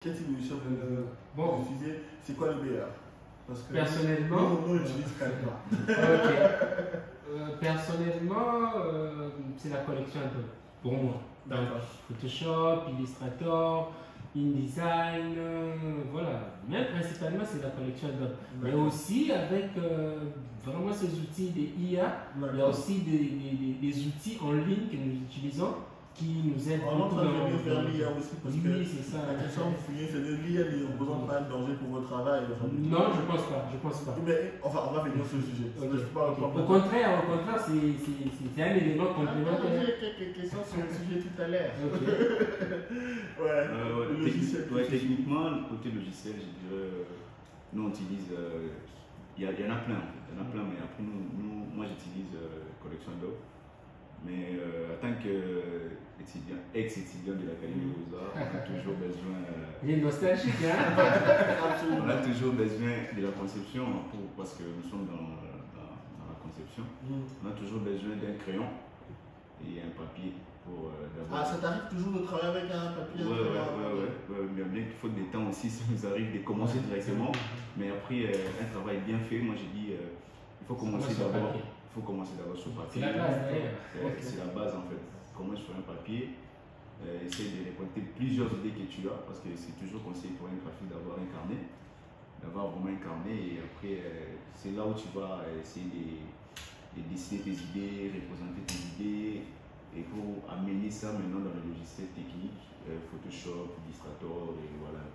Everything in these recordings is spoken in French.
Quel type de logiciel Bon, vous utilisez? C'est quoi le meilleur? Parce que personnellement, nous, on utilise Canva. ok. Personnellement, c'est la collection Adobe pour moi. Donc, D'accord. Photoshop, Illustrator, InDesign, voilà. Mais principalement, c'est la collection Adobe. Mais D'accord. aussi avec vraiment ces outils des IA, il y a D'accord. aussi des outils en ligne que nous utilisons qui nous aident On est en beaucoup train de venir vers l'IA aussi parce que Oui, c'est ça. la question que vous fouillez, c'est que l'IA ne représente pas un danger pour votre travail. Non, je pense pas. Je pense pas. Mais enfin, on va venir sur le sujet. Ok. Je peux pas Au contraire, c'est un élément complémentaire. quelques questions sur le sujet tout à l'heure. Ok. Ouais. Le logiciel. Techniquement, côté logiciel, je dirais, nous on utilise, il y en a plein, il y en a plein, mais après moi j'utilise Collection Adobe. Mais en tant qu'ex-étudiant de l'Académie des Beaux-Arts, on a toujours besoin. Il est nostalgique, hein? Absolument. On a toujours besoin de la conception parce que nous sommes dans la conception. On a toujours besoin d'un crayon et un papier pour d'abord. Ah, ça t'arrive toujours de travailler avec un papier? Ouais, bien qu'il faut des temps aussi, ça nous arrive de commencer directement. Mais après, un travail bien fait, moi j'ai dit, il faut commencer d'abord. Il faut commencer d'abord sur papier. C'est la base d'ailleurs. C'est la base en fait. Commence sur un papier, essaye de récolter plusieurs idées que tu as, parce que c'est toujours conseillé pour un graphiste d'avoir un carnet, d'avoir vraiment un carnet, et après c'est là où tu vas essayer de dessiner tes idées, représenter tes idées, et pour amener ça maintenant dans le logiciel technique, Photoshop, Illustrator, et voilà.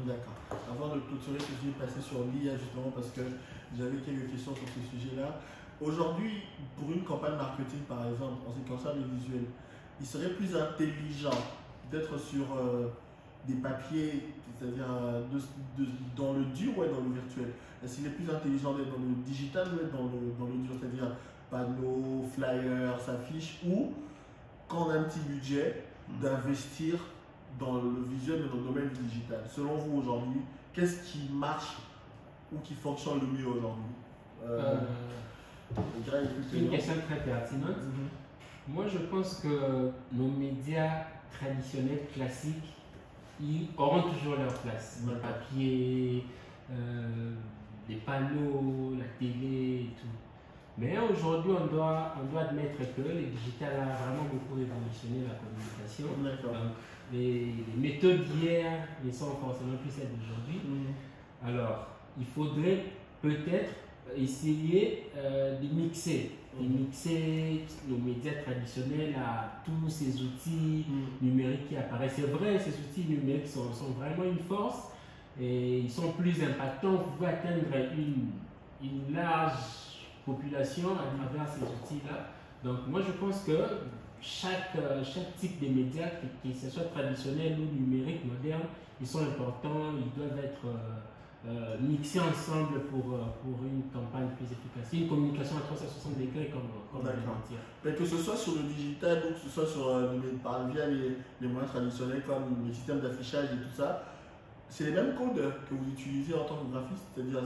D'accord. Avant de clôturer ce sujet, passer sur l'IA justement parce que j'avais quelques questions sur ce sujet-là. Aujourd'hui, pour une campagne marketing par exemple, en ce qui concerne les visuels, il serait plus intelligent d'être sur des papiers, c'est-à-dire dans le dur ou dans le virtuel? Est-ce qu'il est plus intelligent d'être dans le digital ou être dans le dur, c'est-à-dire panneaux, flyers, affiches, ou quand on a un petit budget, d'investir dans le visuel, mais dans le domaine du digital? Selon vous aujourd'hui, qu'est-ce qui marche ou qui fonctionne le mieux aujourd'hui? Une question très pertinente. Moi, je pense que nos médias traditionnels, classiques, ils auront toujours leur place. Le papier, les panneaux, la télé et tout. Mais aujourd'hui, on doit admettre que le digital a vraiment beaucoup révolutionné la communication. Donc, les méthodes d'hier ne sont forcément plus celles d'aujourd'hui. Alors, il faudrait peut-être essayer de mixer nos médias traditionnels à tous ces outils numériques qui apparaissent. C'est vrai, ces outils numériques sont vraiment une force et ils sont plus impactants. Vous pouvez atteindre une large population à travers ces outils-là. Donc moi je pense que chaque type de médias, que ce soit traditionnel ou numérique, moderne, ils sont importants, ils doivent être mixés ensemble pour une campagne plus efficace. Une communication à 360 degrés comme on va dire. Mais que ce soit sur le digital ou que ce soit sur, via les moyens traditionnels comme les systèmes d'affichage et tout ça, c'est les mêmes codes que vous utilisez en tant que graphiste, c'est-à-dire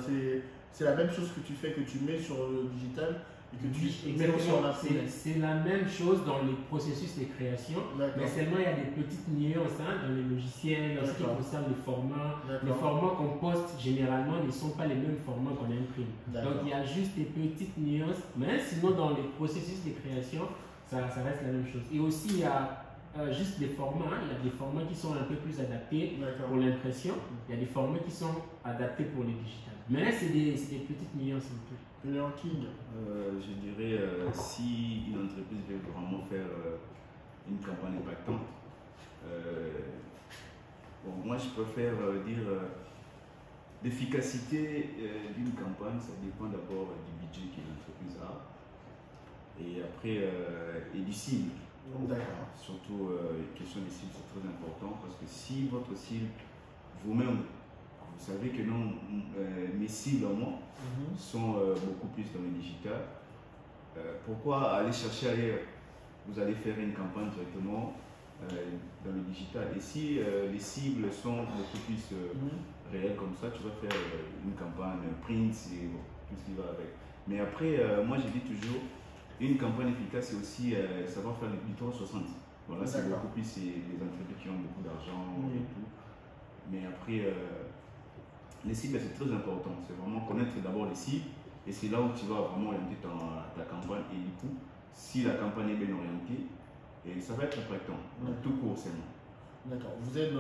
c'est la même chose que tu fais, que tu mets sur le digital et que tu mets aussi en imprimé. C'est la même chose dans les processus de création, mais seulement il y a des petites nuances dans les logiciels, en ce qui concerne les formats. Les formats qu'on poste généralement ne sont pas les mêmes formats qu'on imprime. Donc il y a juste des petites nuances, mais sinon dans les processus de création, ça reste la même chose. Et aussi il y a juste des formats, il y a des formats qui sont un peu plus adaptés pour l'impression, il y a des formats qui sont adaptés pour le digital. Mais c'est des petites nuances un peu. Je dirais, si une entreprise veut vraiment faire une campagne impactante, moi je préfère dire l'efficacité d'une campagne, ça dépend d'abord du budget que l'entreprise a et après et du cible. Surtout, question des cibles, c'est très important parce que si votre cible, vous-même, vous savez que non, mes cibles à moi sont beaucoup plus dans le digital, pourquoi aller chercher ailleurs? Vous allez faire une campagne directement dans le digital. Et si les cibles sont beaucoup plus réelles comme ça, tu vas faire une campagne print et tout ce qui va avec. Mais après, moi je dis toujours, une campagne efficace, c'est aussi savoir faire du 360. Voilà, c'est beaucoup plus les entreprises qui ont beaucoup d'argent et tout. après, les cibles, c'est très important. C'est vraiment connaître d'abord les cibles. Et c'est là où tu vas vraiment orienter ta campagne. Et du coup, si la campagne est bien orientée, et ça va être impactant. Tout court, c'est bon. D'accord. Vous êtes